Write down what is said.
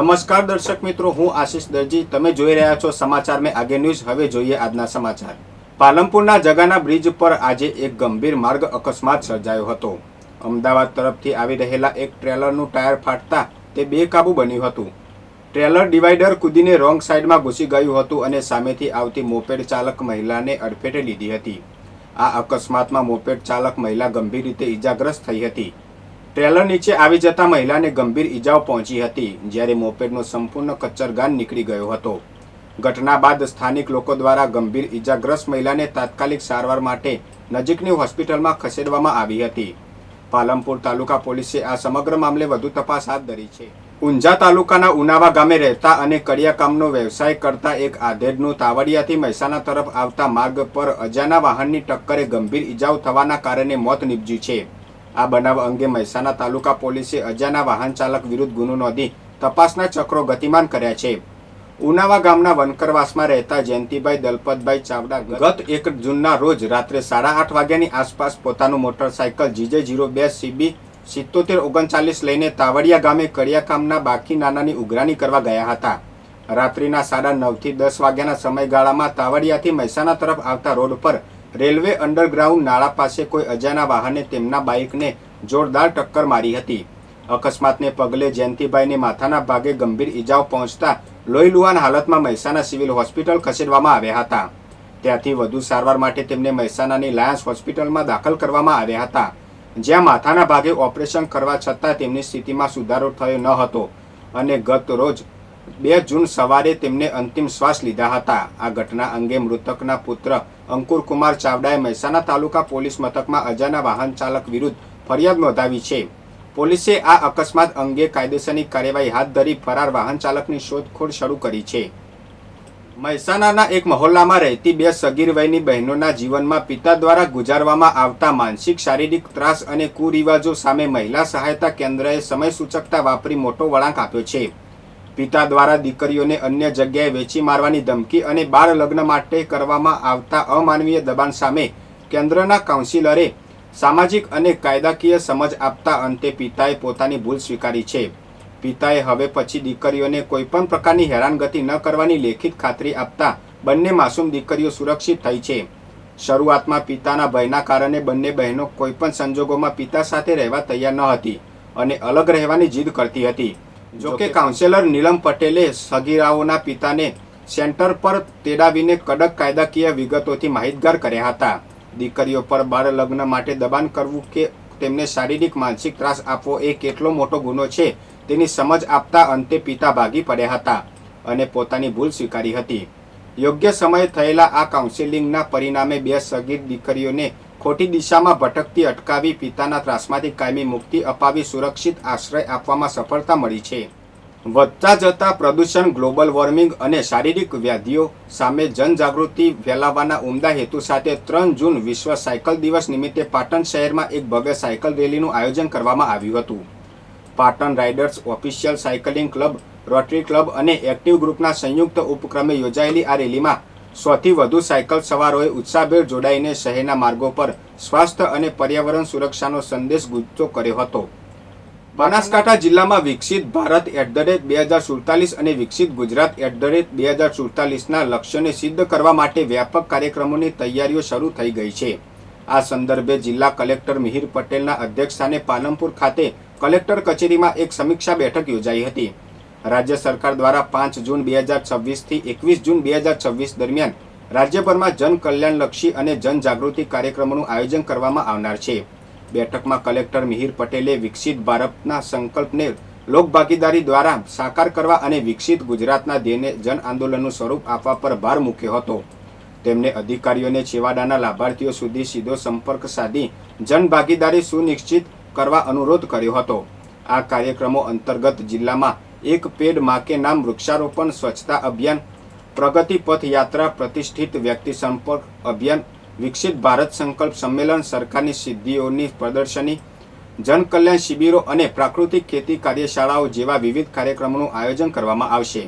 નમસ્કાર દર્શક મિત્રો, હું આશીષ દરજી. તમે જોઈ રહ્યા છો સમાચાર મેં આગે ન્યૂઝ. હવે જોઈએ આજના સમાચાર. પાલનપુરના જગાના બ્રિજ પર આજે એક ગંભીર માર્ગ અકસ્માત સર્જાયો હતો. અમદાવાદ તરફથી આવી રહેલા એક ટ્રેલરનું ટાયર ફાટતા તે બેકાબુ બન્યું હતું. ટ્રેલર ડિવાઈડર કૂદીને રોંગ સાઈડમાં ઘૂસી ગયું હતું અને સામેથી આવતી મોપેડ ચાલક મહિલાને અડફેટે લીધી હતી. આ અકસ્માતમાં મોપેડ ચાલક મહિલા ગંભીર રીતે ઈજાગ્રસ્ત થઈ હતી. ટ્રેલર નીચે આવી જતા મહિલાને ગંભીર ઈજાઓ પહોંચી હતી, જ્યારે મોપેડનો સંપૂર્ણ કચ્ચરગાન નીકળી ગયો હતો. ઘટના બાદ સ્થાનિક લોકો દ્વારા ગંભીર ઈજાગ્રસ્ત મહિલાને તાત્કાલિક સારવાર માટે નજીકની હોસ્પિટલમાં ખસેડવામાં આવી હતી. પાલનપુર તાલુકા પોલીસે આ સમગ્ર મામલે વધુ તપાસ હાથ ધરી છે. ઊંઝા તાલુકાના ઉનાવા ગામે રહેતા અને કડિયાકામનો વ્યવસાય કરતા એક આધેડનું તાવડિયાથી મહેસાણા તરફ આવતા માર્ગ પર અજાના વાહનની ટક્કરે ગંભીર ઈજાઓ થવાના કારણે મોત નીપજ્યું છે. આ બનાવ અંગે મહેસાણા તાલુકા પોલીસે અજાના વાહન ચાલક વિરુદ્ધ ગુનો નોંધી તપાસના ચક્રો ગતિમાન કર્યા છે. ઉનાવા ગામના વનકરવાસમાં રહેતા જયંતિભાઈ દલપતભાઈ ચાવડા ગત 1 જૂનના રોજ રાત્રે 8:30 વાગ્યાની આસપાસ પોતાનું મોટરસાયકલ GJ02 CB 7739 લઈને તાવડિયા ગામે કડિયાકામના બાકી નાનાની ઉઘરાણી કરવા ગયા હતા. રાત્રિના 9:30 થી 10 વાગ્યાના સમયગાળામાં તાવડિયાથી મહેસાણા તરફ આવતા રોડ પર રેલવે અંડરગ્રાઉન્ડ નાળા પાસે કોઈ અજાના વાહને તેમના બાઇકને જોરદાર ટક્કર મારી હતી. અકસ્માતને પગલે જયંતિભાઈને માથાના ભાગે ગંભીર ઈજાઓ પહોંચતા લોહીલુહાણ હાલતમાં મહેસાણા સિવિલ હોસ્પિટલ ખસેડવામાં આવ્યા હતા. ત્યાંથી વધુ સારવાર માટે તેમને મહેસાણાની લાયન્સ હોસ્પિટલમાં દાખલ કરવામાં આવ્યા હતા, જ્યાં માથાના ભાગે ઓપરેશન કરવા છતાં તેમની સ્થિતિમાં સુધારો થયો ન હતો અને ગત રોજ 2 જૂન સવારે તેમને અંતિમ શ્વાસ લીધા હતા. આ ઘટના અંગે મૃતકના પુત્ર અંકુરકુમાર ચાવડાએ મહેસાણા તાલુકા પોલીસ મથકમાં અજાના વાહન ચાલક વિરુદ્ધ ફરિયાદ નોંધાવી છે. પોલીસે આ અકસ્માત અંગે કાયદેસરની કાર્યવાહી હાથ ધરી ફરાર વાહન ચાલકની શોધખોળ શરૂ કરી છે. મહેસાણાના એક મહોલ્લામાં રહેતી 2 સગીર વયની બહેનોના જીવનમાં પિતા દ્વારા ગુજારવામાં આવતા માનસિક શારીરિક ત્રાસ અને કુરિવાજો સામે મહિલા સહાયતા કેન્દ્રએ સમય સૂચકતા વાપરી મોટો વળાંક આપ્યો છે. પિતા દ્વારા દીકરીઓને અન્ય જગ્યાએ વેચી મારવાની ધમકી અને બાળ લગ્ન માટે કરવામાં આવતા અમાનવીય દબાણ સામે કેન્દ્રના કાઉન્સિલરે સામાજિક અને કાયદાકીય સમજ આપતા અંતે પિતાએ પોતાની ભૂલ સ્વીકારી છે. પિતાએ હવે પછી દીકરીઓને કોઈપણ પ્રકારની હેરાનગતિ ન કરવાની લેખિત ખાતરી આપતા બંને માસૂમ દીકરીઓ સુરક્ષિત થઈ છે. શરૂઆતમાં પિતાના ભયના કારણે બંને બહેનો કોઈપણ સંજોગોમાં પિતા સાથે રહેવા તૈયાર ન હતી અને અલગ રહેવાની જીદ કરતી હતી. જોકે કાઉન્સિલર નીલમ પટેલે સગીરાઓના પિતાને સેન્ટર પર તેડાવીને કડક કાયદાકીય વિગતોથી માહિતગાર કર્યા હતા. દીકરીઓ પર બાળ લગ્ન માટે દબાણ કરવું કે તેમને શારીરિક માનસિક ત્રાસ આપવો એ કેટલો મોટો ગુનો છે તેની સમજ આપતા અંતે પિતા ભાગી પડ્યા હતા અને પોતાની ભૂલ સ્વીકારી હતી. યોગ્ય સમયે થયેલા આ કાઉન્સેલિંગના પરિણામે 2 સગીર દીકરીઓને ખોટી દિશામાં ભટકતી અટકાવી પિતાના ત્રાસમાંથી કાયમી મુક્તિ અપાવી સુરક્ષિત આશ્રય આપવામાં સફળતા મળી છે. વધતા જતા પ્રદૂષણ, ગ્લોબલ વોર્મિંગ અને શારીરિક વ્યાધિઓ સામે જનજાગૃતિ ફેલાવવાના ઉમદા હેતુ સાથે 3 જૂન વિશ્વ સાયકલ દિવસ નિમિત્તે પાટણ શહેરમાં એક ભવ્ય સાયકલ રેલીનું આયોજન કરવામાં આવ્યું હતું. Patan riders official cycling club, rotary club અને એક્ટિવ ગ્રુપના સંયુક્ત ઉપક્રમે યોજાયેલી આ રેલીમાં 100થી વધુ સાયકલ સવારોએ ઉત્સાહભેર જોડાઈને શહેરના માર્ગો પર સ્વાસ્થ્ય અને પર્યાવરણ સુરક્ષાનો સંદેશ ગુંજતો કર્યો હતો. બનાસકાંઠા જિલ્લામાં વિકસિત ભારત @ 2047 અને વિકસિત ગુજરાત @ 2047ના લક્ષ્યોને સિદ્ધ કરવા માટે વ્યાપક કાર્યક્રમોની તૈયારીઓ શરૂ થઈ ગઈ છે. આ સંદર્ભે જિલ્લા કલેક્ટર મિહિર પટેલના અધ્યક્ષસ્થાને પાલનપુર ખાતે કલેક્ટર કચેરીમાં એક સમીક્ષા બેઠક યોજાઈ હતી. રાજ્ય સરકાર દ્વારા 5 જૂન 2026 થી 21 જૂન 2026 દરમિયાન રાજ્યભરમાં જન કલ્યાણલક્ષી અને જનજાગૃતિ કાર્યક્રમોનું આયોજન કરવામાં આવનાર છે. બેઠકમાં કલેક્ટર મિહિર પટેલે વિકસિત ભારતના સંકલ્પને લોકભાગીદારી દ્વારા સાકાર કરવા અને વિકસિત ગુજરાતના ધ્યેયને જન આંદોલનનું સ્વરૂપ આપવા પર ભાર મૂક્યો હતો. તેમણે અધિકારીઓને છેવાડાના લાભાર્થીઓ સુધી સીધો સંપર્ક સાધી જનભાગીદારી સુનિશ્ચિત કરવા અનુરોધ કર્યો હતો. આ કાર્યક્રમો અંતર્ગત જિલ્લામાં એક પેડ માં કે નામ વૃક્ષારોપણ, સ્વચ્છતા અભિયાન, પ્રગતિ પથ યાત્રા, પ્રતિષ્ઠિત વ્યક્તિ સંપર્ક અભિયાન, વિકસિત ભારત સંકલ્પ સંમેલન, સરકારની સિદ્ધિઓની પ્રદર્શની, જનકલ્યાણ શિબિરો અને પ્રાકૃતિક ખેતી કાર્યશાળાઓ જેવા વિવિધ કાર્યક્રમોનું આયોજન કરવામાં આવશે.